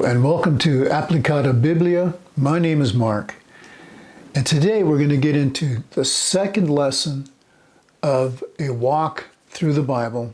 and welcome to Applicata Biblia. My name is Mark, and today we're going to get into the second lesson of a walk through the Bible.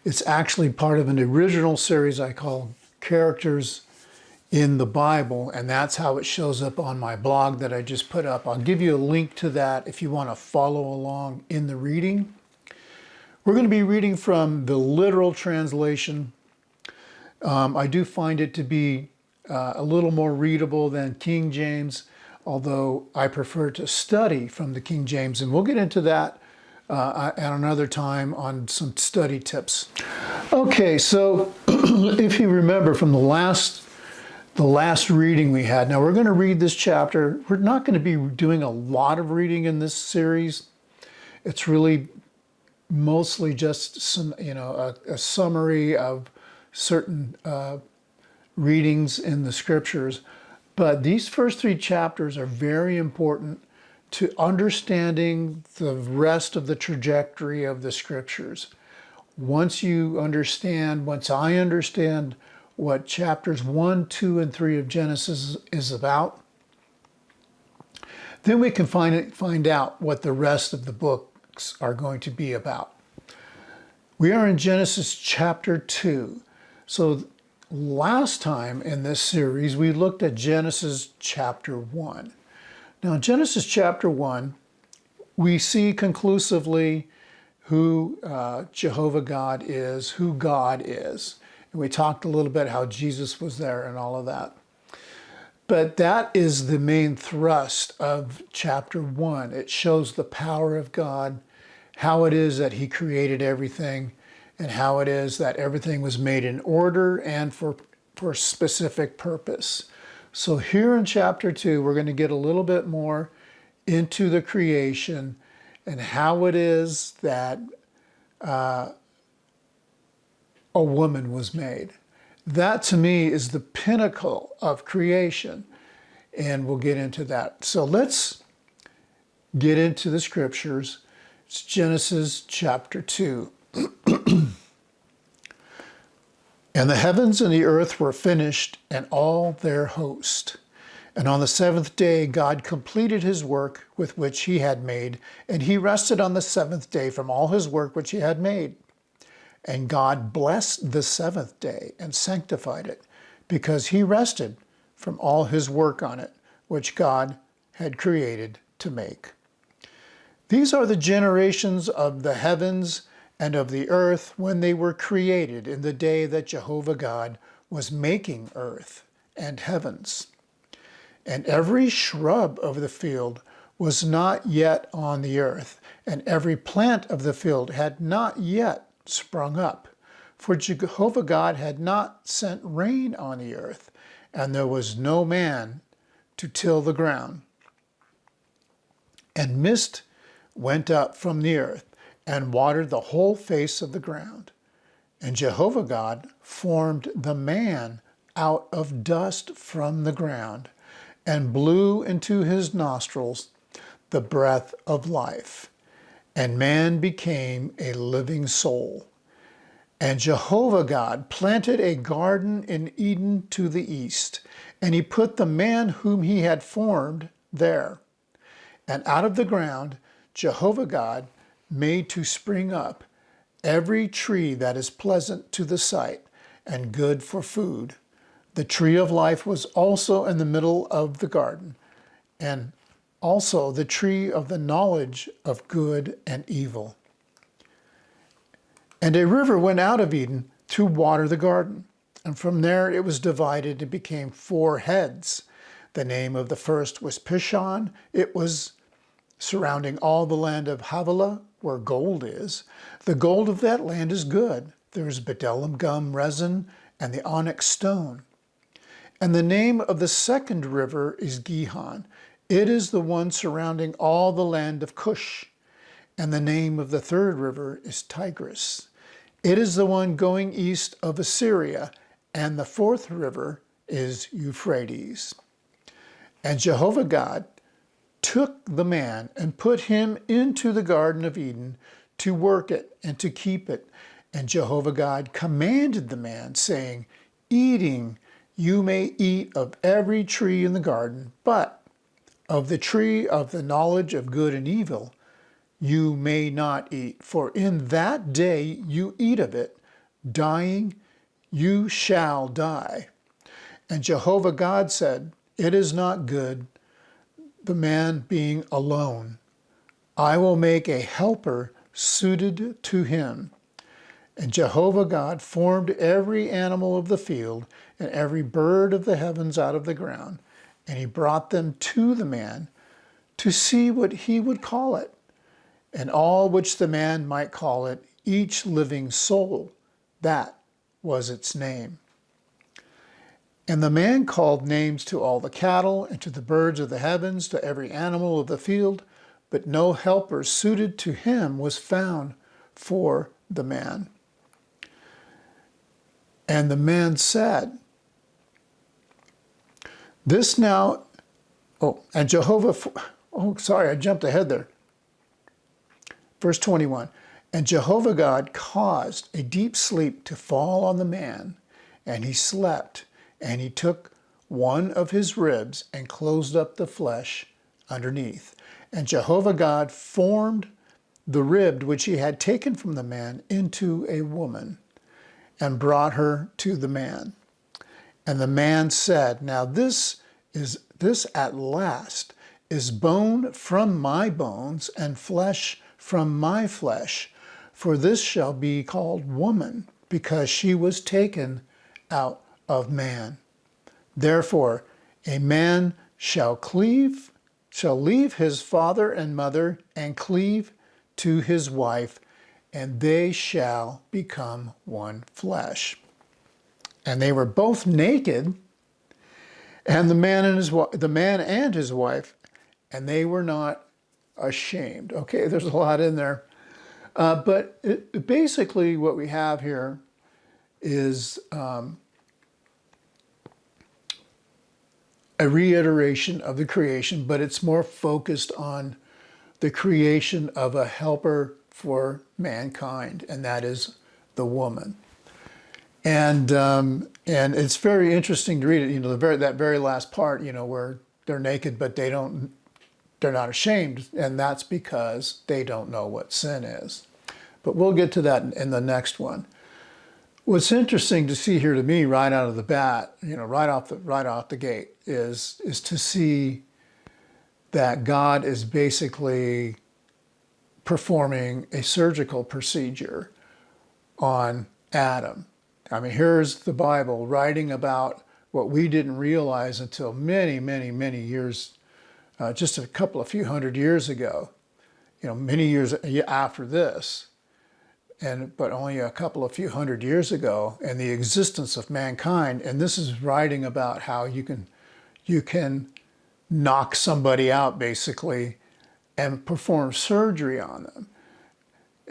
It's actually part of an original series I call Characters in the Bible, and that's how it shows up on my blog that I just put up. I'll give you a link to that if you want to follow along in the reading. We're going to be reading from the literal translation. I do find it to be a little more readable than King James, although I prefer to study from the King James, and we'll get into that at another time on some study tips. Okay, so if you remember from the last reading we had, now we're going to read this chapter. We're not going to be doing a lot of reading in this series. It's really mostly just some, a summary of certain readings in the scriptures. But these first three chapters are very important to understanding the rest of the trajectory of the scriptures. Once I understand what chapters 1, 2, and 3 of Genesis is about, then we can find out what the rest of the books are going to be about. We are in Genesis chapter 2. So last time in this series, we looked at Genesis chapter 1. Now, in Genesis chapter 1, we see conclusively who Jehovah God is, who God is. And we talked a little bit how Jesus was there and all of that. But that is the main thrust of chapter 1. It shows the power of God, how it is that he created everything, and how it is that everything was made in order and for specific purpose. So here in chapter 2, we're going to get a little bit more into the creation and how it is that a woman was made. That to me is the pinnacle of creation, and we'll get into that. So let's get into the scriptures. It's Genesis chapter 2. And the heavens and the earth were finished, and all their host. And on the seventh day God completed his work with which he had made, and he rested on the seventh day from all his work which he had made. And God blessed the seventh day and sanctified it, because he rested from all his work on it, which God had created to make. These are the generations of the heavens and of the earth when they were created in the day that Jehovah God was making earth and heavens. And every shrub of the field was not yet on the earth, and every plant of the field had not yet sprung up, for Jehovah God had not sent rain on the earth, and there was no man to till the ground. And mist went up from the earth, and watered the whole face of the ground. And Jehovah God formed the man out of dust from the ground, and blew into his nostrils the breath of life. And man became a living soul. And Jehovah God planted a garden in Eden to the east, and he put the man whom he had formed there. And out of the ground Jehovah God made to spring up every tree that is pleasant to the sight and good for food. The tree of life was also in the middle of the garden, and also the tree of the knowledge of good and evil. And a river went out of Eden to water the garden, and from there it was divided and became 4 heads. The name of the first was Pishon. It was surrounding all the land of Havilah, where gold is. The gold of that land is good. There is bdellium gum resin and the onyx stone. And the name of the second river is Gihon. It is the one surrounding all the land of Cush. And the name of the third river is Tigris. It is the one going east of Assyria. And the fourth river is Euphrates. And Jehovah God took the man and put him into the Garden of Eden to work it and to keep it. And Jehovah God commanded the man, saying, "Eating You may eat of every tree in the garden, but of the tree of the knowledge of good and evil you may not eat, for in that day you eat of it, dying, you shall die. And Jehovah God said, it is not good, the man being alone. I will make a helper suited to him. And Jehovah God formed every animal of the field and every bird of the heavens out of the ground, and he brought them to the man to see what he would call it. And all which the man might call it, each living soul, that was its name. And the man called names to all the cattle, and to the birds of the heavens, to every animal of the field, but no helper suited to him was found for the man. And the man said, this now, and Jehovah, I jumped ahead there. Verse 21, and Jehovah God caused a deep sleep to fall on the man, and he slept, and he took one of his ribs and closed up the flesh underneath. And Jehovah God formed the rib which he had taken from the man into a woman, and brought her to the man. And the man said, now this at last is bone from my bones and flesh from my flesh, for this shall be called woman, because she was taken out of man. Therefore, a man shall leave his father and mother and cleave to his wife, and they shall become one flesh. And they were both naked, and the man and his wife, and they were not ashamed. Okay, there's a lot in there. But basically what we have here is a reiteration of the creation, but it's more focused on the creation of a helper for mankind, and that is the woman. And it's very interesting to read it. That very last part, where they're naked, but they're not ashamed, and that's because they don't know what sin is. But we'll get to that in the next one. What's interesting to see here to me, right out of the bat, right off the gate, is to see that God is basically performing a surgical procedure on Adam. I mean, here's the Bible writing about what we didn't realize until many, many, many years, just a few hundred years ago, many years after this, but only a few hundred years ago, and the existence of mankind. And this is writing about how you can knock somebody out, basically, and perform surgery on them.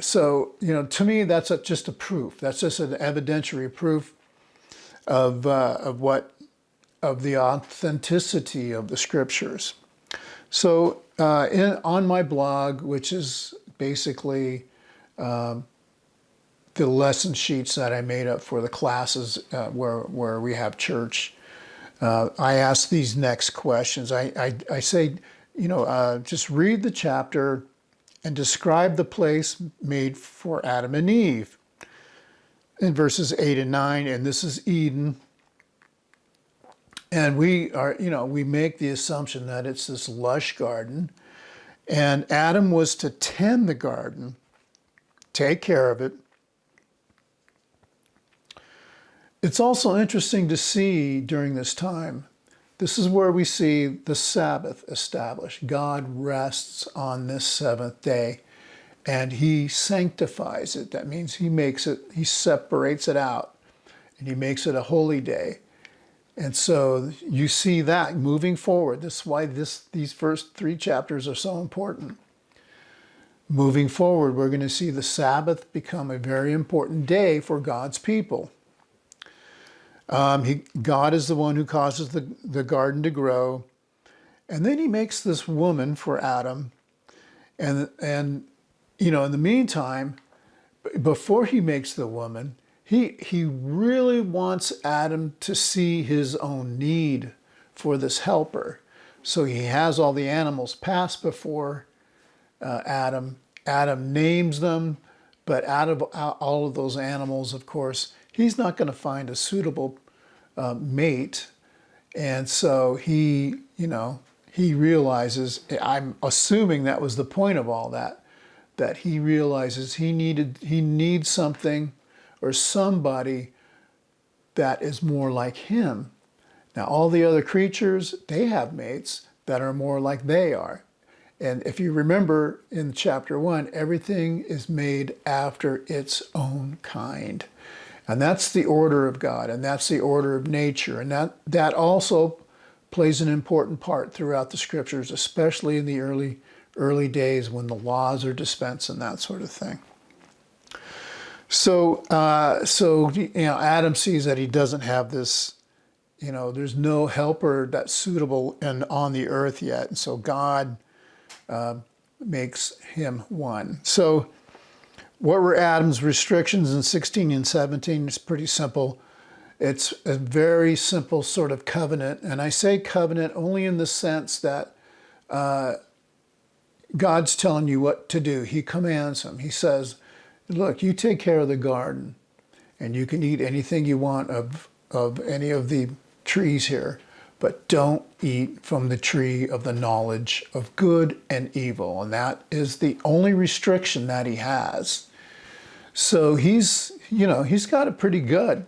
So, to me, that's just a proof. That's just an evidentiary proof of the authenticity of the scriptures. So, on my blog, which is basically the lesson sheets that I made up for the classes where we have church, I ask these next questions. I say, just read the chapter and describe the place made for Adam and Eve in verses 8 and 9, and this is Eden. And we make the assumption that it's this lush garden, and Adam was to tend the garden, take care of it. It's also interesting to see during this time, this is where we see the Sabbath established. God rests on this seventh day, and he sanctifies it. That means he separates it out, and he makes it a holy day. And so you see that moving forward. This is why these first 3 chapters are so important. Moving forward, we're going to see the Sabbath become a very important day for God's people. God is the one who causes the garden to grow. And then he makes this woman for Adam. And in the meantime, before he makes the woman, he really wants Adam to see his own need for this helper. So he has all the animals pass before Adam. Adam names them, but out of all of those animals, of course, he's not going to find a suitable mate. And so he realizes, I'm assuming that was the point of all that, that he realizes he needs something or somebody that is more like him. Now, all the other creatures, they have mates that are more like they are. And if you remember in chapter 1, everything is made after its own kind. And that's the order of God, and that's the order of nature. And that also plays an important part throughout the scriptures, especially in the early days when the laws are dispensed and that sort of thing. So Adam sees that he doesn't have this, there's no helper that's suitable on the earth yet. And so God makes him one. So what were Adam's restrictions in 16 and 17? It's pretty simple. It's a very simple sort of covenant. And I say covenant only in the sense that God's telling you what to do. He commands him. He says, look, you take care of the garden, and you can eat anything you want of any of the trees here, but don't eat from the tree of the knowledge of good and evil. And that is the only restriction that he has. So he's got it pretty good.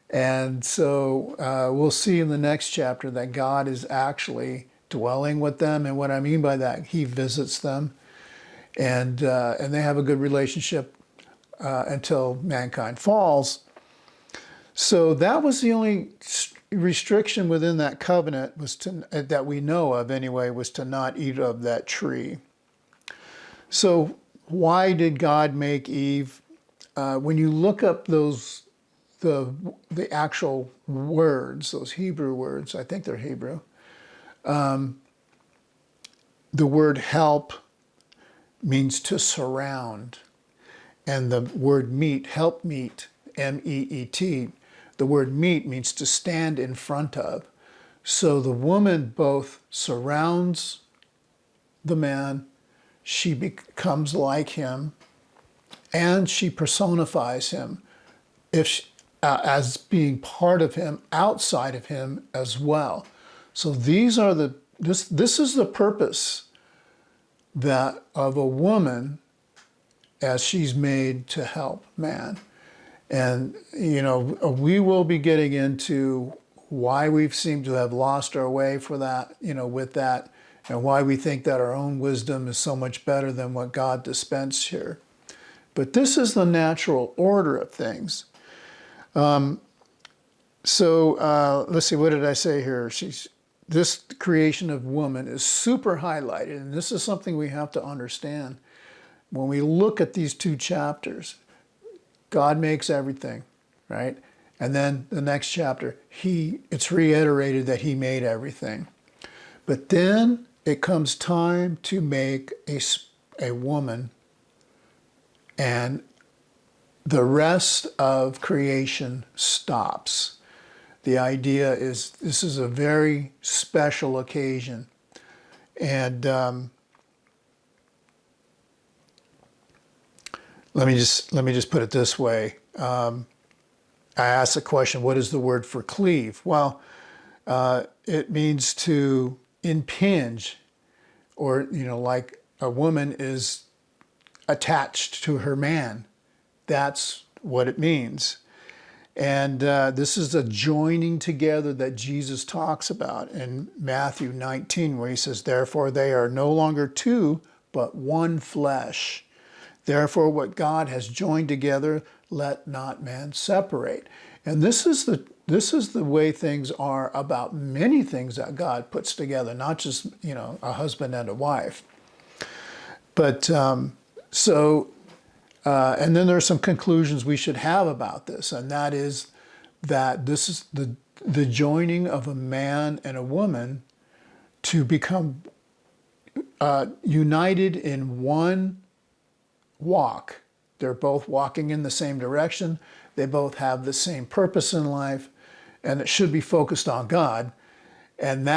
And so we'll see in the next chapter that God is actually dwelling with them. And what I mean by that, he visits them, and they have a good relationship until mankind falls. So that was the only restriction within that covenant that we know of anyway, was to not eat of that tree. So why did God make Eve? When you look up the actual words, those Hebrew words, I think they're Hebrew, the word help means to surround. And the word meet, help meet, M-E-E-T, the word meet means to stand in front of. So the woman both surrounds the man, she becomes like him, and she personifies him as being part of him, outside of him as well. So this is the purpose that of a woman as she's made to help man. And, we will be getting into why we've seemed to have lost our way for that, with that, and why we think that our own wisdom is so much better than what God dispensed here. But this is the natural order of things. Let's see, what did I say here? This creation of woman is super highlighted, and this is something we have to understand. When we look at these two chapters, God makes everything, right? And then the next chapter, it's reiterated that he made everything. But then it comes time to make a woman, and the rest of creation stops. The idea is this is a very special occasion. And let me just put it this way. I asked the question, what is the word for cleave? Well, it means to impinge, or, like a woman is attached to her man. That's what it means. And this is a joining together that Jesus talks about in Matthew 19, where he says, therefore they are no longer two, but one flesh. Therefore, what God has joined together, let not man separate. And this is the way things are about many things that God puts together, not just, a husband and a wife. But and then there are some conclusions we should have about this, and that is that this is the joining of a man and a woman to become united in one walk They're both walking in the same direction. They both have the same purpose in life, and it should be focused on God. And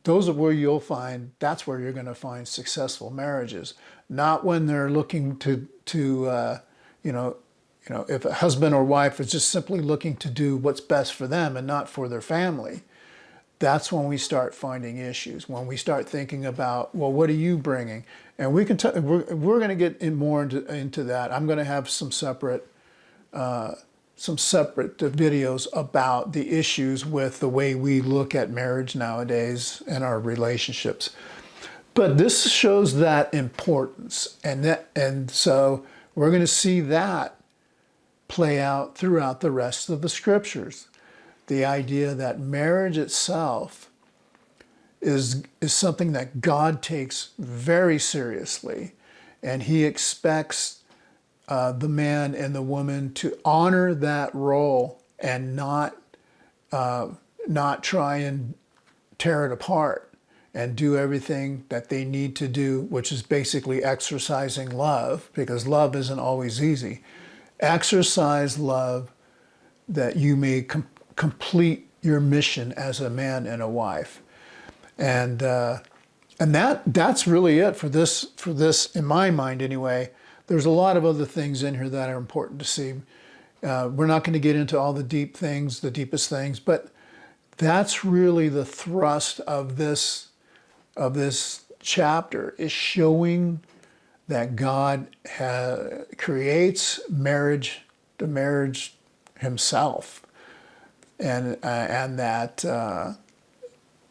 those are where that's where you're going to find successful marriages. Not when they're looking to if a husband or wife is just simply looking to do what's best for them and not for their family. That's when we start finding issues. When we start thinking about, well, what are you bringing? And we're going to get more into that. I'm going to have some separate videos about the issues with the way we look at marriage nowadays and our relationships. But this shows that importance, and so we're going to see that play out throughout the rest of the scriptures. The idea that marriage itself is something that God takes very seriously, and He expects the man and the woman to honor that role and not try and tear it apart and do everything that they need to do, which is basically exercising love, because love isn't always easy. Exercise love that you may complete your mission as a man and a wife. And that's really it for this in my mind anyway. There's a lot of other things in here that are important to see. We're not going to get into all the deepest things, but that's really the thrust of this chapter, is showing that God creates marriage, the marriage Himself, and that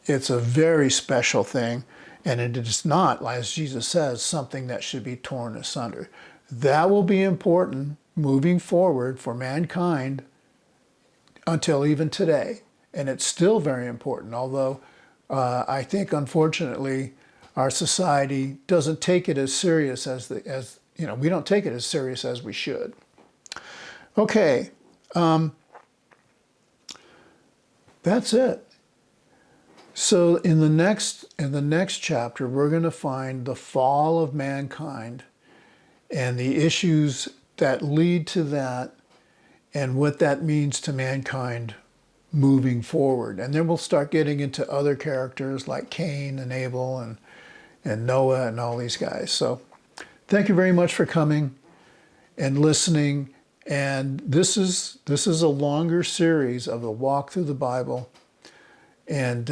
it's a very special thing. And it is not, as Jesus says, something that should be torn asunder. That will be important moving forward for mankind until even today. And it's still very important, although I think, unfortunately, our society doesn't take it as serious we don't take it as serious as we should. Okay, that's it. So in the next chapter, we're going to find the fall of mankind and the issues that lead to that and what that means to mankind moving forward. And then we'll start getting into other characters like Cain and Abel and Noah and all these guys. So thank you very much for coming and listening. And this is a longer series of the walk through the Bible. And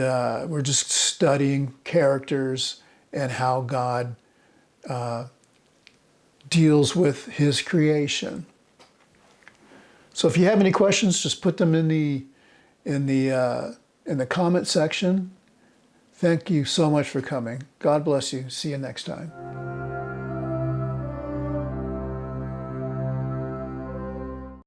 we're just studying characters and how God deals with His creation. So if you have any questions, just put them in the comment section. Thank you so much for coming. God bless you. See you next time.